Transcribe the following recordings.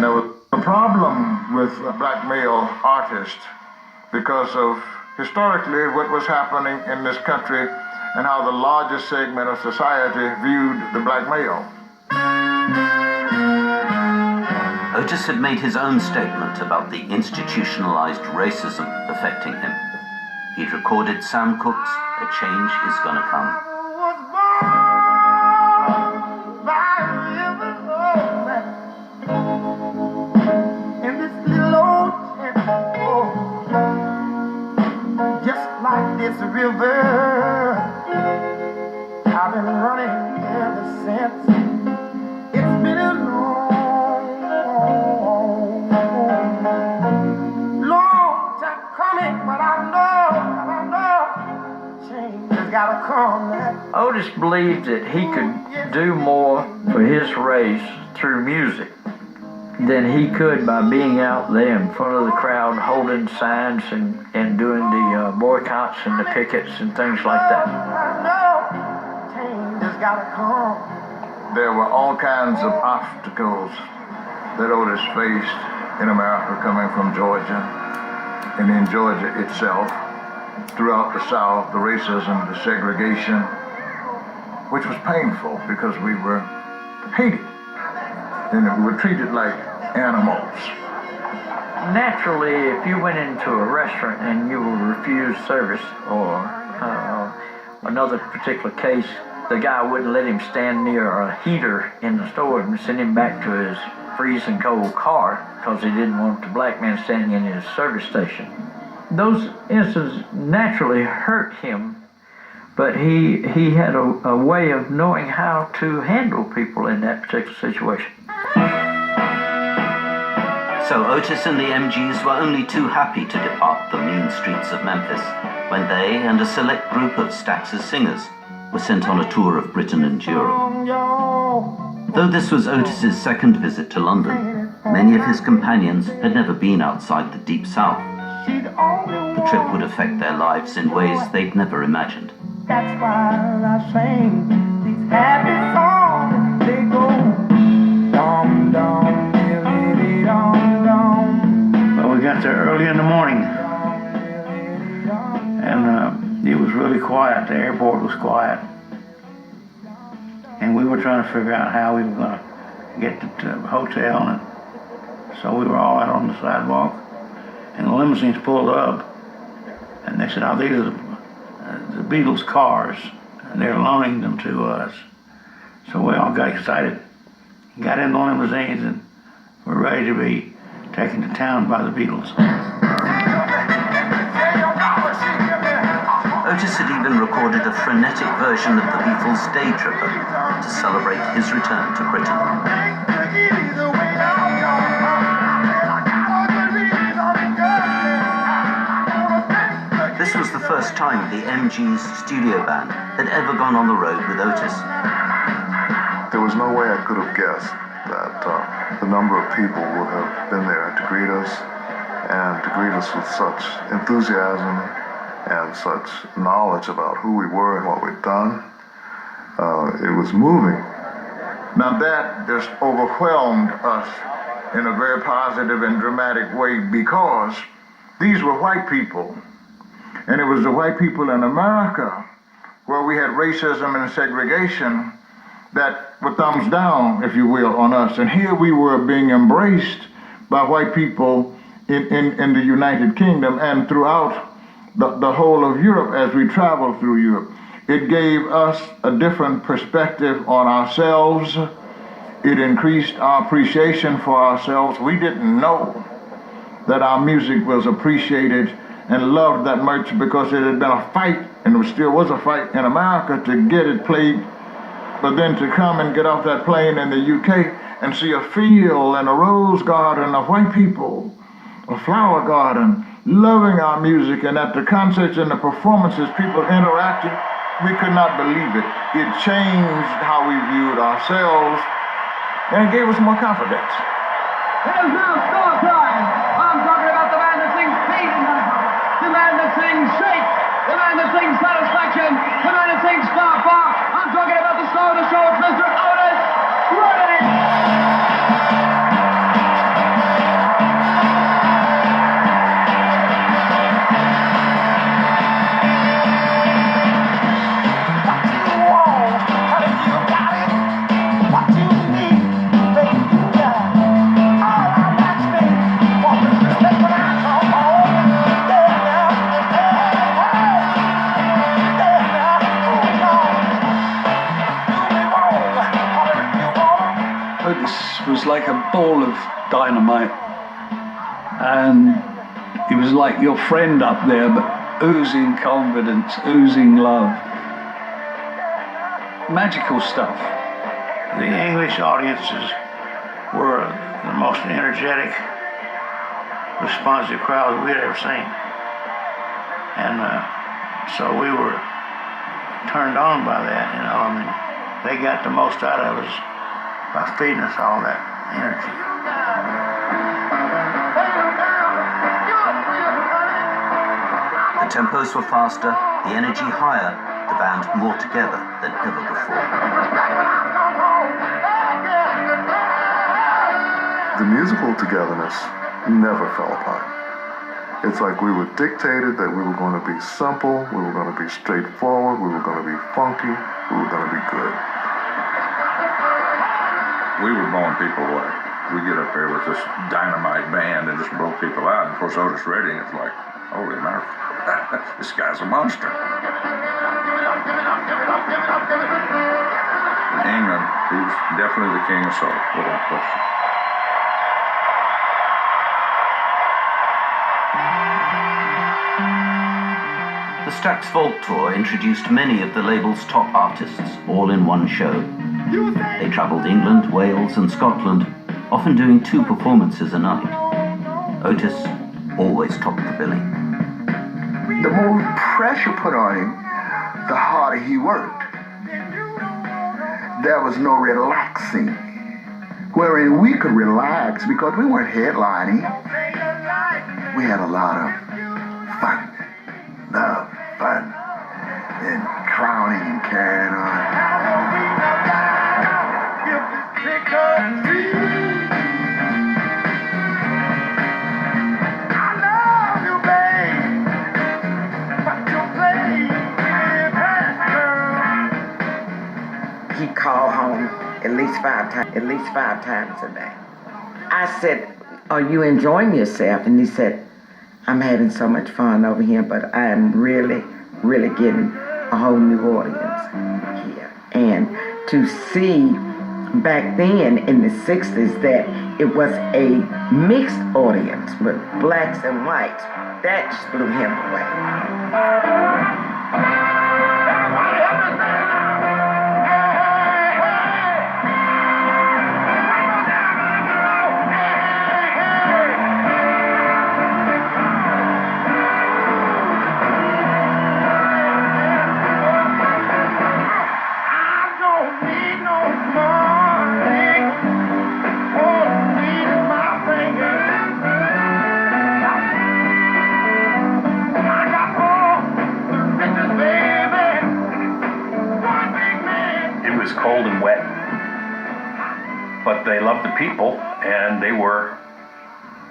there was a problem with black male artists because of historically what was happening in this country and how the largest segment of society viewed the black male. Otis had made his own statement about the institutionalized racism affecting him. He'd recorded Sam Cooke's "A Change Is Gonna Come." This river, I've been running ever since. It's been a long time coming, but I know, change has gotta come. Otis believed that he could do more for his race through music than he could by being out there in front of the crowd holding signs and doing the boycotts and the pickets and things like that. There were all kinds of obstacles that Otis faced in America coming from Georgia and in Georgia itself, throughout the South, the racism, the segregation, which was painful because we were hated. And we were treated like animals. Naturally, if you went into a restaurant and you were refused service, or another particular case, the guy wouldn't let him stand near a heater in the store and send him back to his freezing cold car because he didn't want the black man standing in his service station. Those incidents naturally hurt him, but he had a way of knowing how to handle people in that particular situation. So Otis and the MGs were only too happy to depart the mean streets of Memphis when they and a select group of Staxx's singers were sent on a tour of Britain and Europe. Though this was Otis's second visit to London, many of his companions had never been outside the Deep South. The trip would affect their lives in ways they'd never imagined. That's why I sing these happy songs. They go dum dum, diddly dum dum. Well, we got there early in the morning, and it was really quiet. The airport was quiet, and we were trying to figure out how we were going to get to the hotel. And so we were all out on the sidewalk, and the limousines pulled up, and they said, "Oh, these are the Beatles' cars, and they're loaning them to us." So we all got excited, got in the limousines, and were ready to be taken to town by the Beatles. Otis had even recorded a frenetic version of the Beatles' Day Tripper to celebrate his return to Britain. This was the first time the MG's studio band had ever gone on the road with Otis. There was no way I could have guessed that the number of people would have been there to greet us, and to greet us with such enthusiasm and such knowledge about who we were and what we'd done. It was moving. Now that just overwhelmed us in a very positive and dramatic way because these were white people. And it was the white people in America where we had racism and segregation that were thumbs down, if you will, on us. And here we were being embraced by white people in the United Kingdom and throughout the whole of Europe as we traveled through Europe. It gave us a different perspective on ourselves. It increased our appreciation for ourselves. We didn't know that our music was appreciated and loved that much because it had been a fight, and it still was a fight in America to get it played, but then to come and get off that plane in the UK and see a field and a rose garden of white people, a flower garden, loving our music, and at the concerts and the performances, people interacting, we could not believe it. It changed how we viewed ourselves, and it gave us more confidence. It is now star time. I'm talking about the man that sings Pain in My Heart, the man that sings Shake, the man that sings Satisfaction, the man that sings Far Far. I'm talking about the star of the show, Mr. Otis Redding. Otis was like a ball of dynamite, and he was like your friend up there, but oozing confidence, oozing love. Magical stuff. The English audiences were the most energetic, responsive crowd we had ever seen. And so we were turned on by that, you know. I mean, they got the most out of us by feeding us all that energy. The tempos were faster, the energy higher, the band more together than ever before. The musical togetherness never fell apart. It's like we were dictated that we were going to be simple, we were going to be straightforward, we were going to be funky, we were going to be good. We were blowing people away. We get up there with this dynamite band and just blow people out. And of course, Otis Redding, it's like, holy Mary, this guy's a monster. In England, he was definitely the king of soul, without question. The Staxx Vault Tour introduced many of the label's top artists, all in one show. They travelled England, Wales and Scotland, often doing 2 performances a night. Otis always topped the billing. The more pressure put on him, the harder he worked. There was no relaxing, wherein we could relax because we weren't headlining. We had a lot of fun, love, fun, and crowning and carrying on. He called home at least five times a day. I said, "Are you enjoying yourself?" And he said, "I'm having so much fun over here, but I am really, really getting a whole new audience here." And to see back then in the 60s that it was a mixed audience with blacks and whites, that just blew him away. Cold and wet, but they loved the people and they were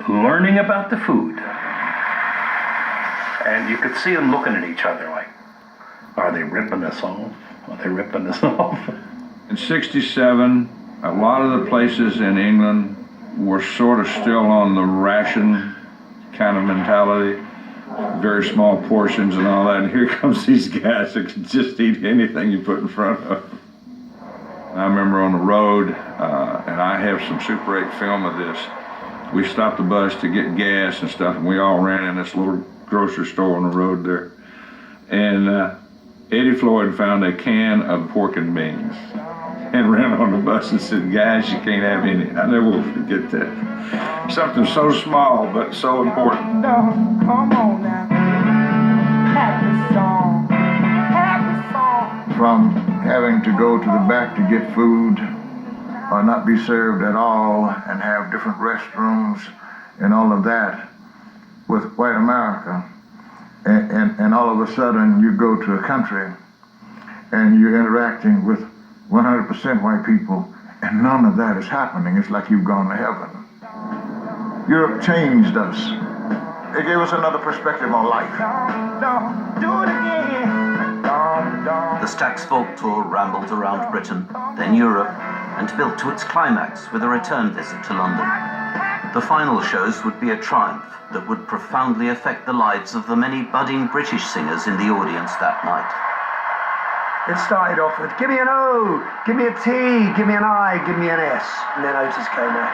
learning about the food, and you could see them looking at each other like, are they ripping us off? Are they ripping us off? In '67, a lot of the places in England were sort of still on the ration kind of mentality, very small portions and all that, and here comes these guys that can just eat anything you put in front of them. I remember on the road, and I have some Super 8 film of this, we stopped the bus to get gas and stuff, and we all ran in this little grocery store on the road there. And Eddie Floyd found a can of pork and beans and ran on the bus and said, "Guys, you can't have any." I never will forget that. Something so small, but so important. Come on now. Happy song. Happy song. From having to go to the back to get food or not be served at all and have different restrooms and all of that with white America, and all of a sudden you go to a country and you're interacting with 100% white people and none of that is happening. It's like you've gone to heaven. Europe changed us. It gave us another perspective on life. Do it again. The Staxx Vault Tour rambled around Britain, then Europe, and built to its climax with a return visit to London. The final shows would be a triumph that would profoundly affect the lives of the many budding British singers in the audience that night. It started off with, give me an O, give me a T, give me an I, give me an S. And then Otis came out.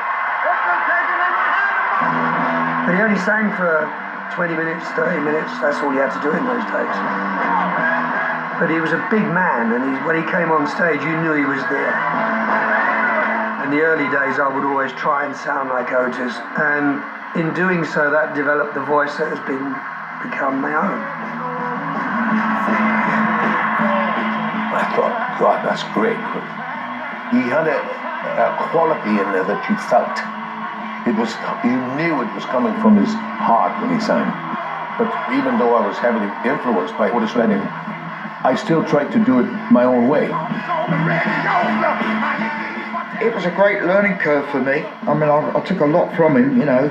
But he only sang for 20 minutes, 30 minutes. That's all he had to do in those days. But he was a big man, and when he came on stage, you knew he was there. In the early days, I would always try and sound like Otis. And in doing so, that developed the voice that has become my own. I thought, God, that's great. He had a quality in there that you felt. You knew it was coming from his heart when he sang. But even though I was heavily influenced by Otis Redding, I still tried to do it my own way. It was a great learning curve for me. I mean, I took a lot from him, you know.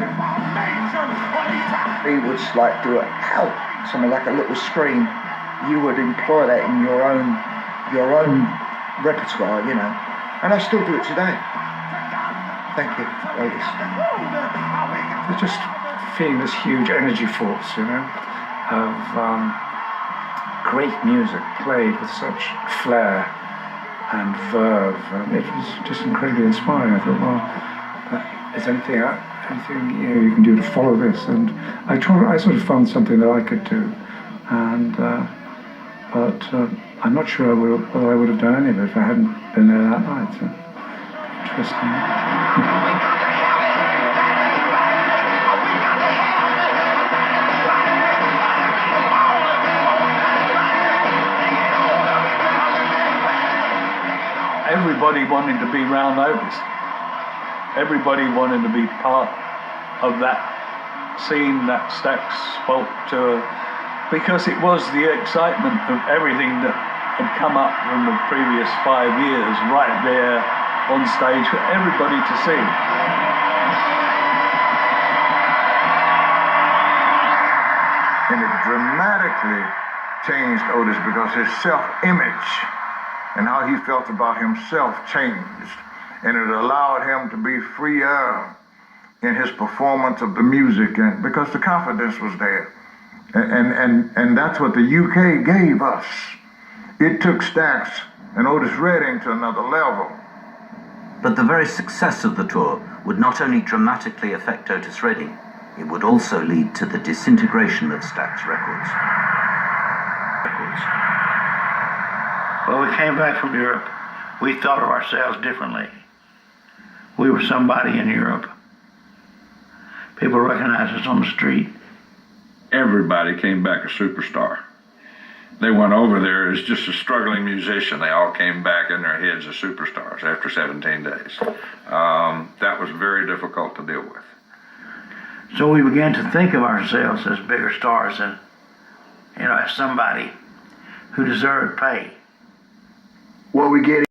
He would like do a help, something like a little scream. You would employ that in your own repertoire, you know. And I still do it today. Thank you, Otis. You're just feeling this huge energy force, you know, of great music played with such flair and verve. It was just incredibly inspiring. I thought, well, is anything you can do to follow this? And I sort of found something that I could do, and but I'm not sure whether I would have done any of it if I hadn't been there that night. So, interesting. Everybody wanted to be round Otis. Everybody wanted to be part of that scene that Staxx spoke to, because it was the excitement of everything that had come up from the previous 5 years right there on stage for everybody to see. And it dramatically changed Otis because his self-image and how he felt about himself changed. And it allowed him to be freer in his performance of the music, and because the confidence was there. And that's what the UK gave us. It took Staxx and Otis Redding to another level. But the very success of the tour would not only dramatically affect Otis Redding, it would also lead to the disintegration of Staxx Records. Well, we came back from Europe. We thought of ourselves differently. We were somebody in Europe. People recognized us on the street. Everybody came back a superstar. They went over there as just a struggling musician. They all came back in their heads as superstars after 17 days. That was very difficult to deal with. So we began to think of ourselves as bigger stars and, as somebody who deserved pay. What we get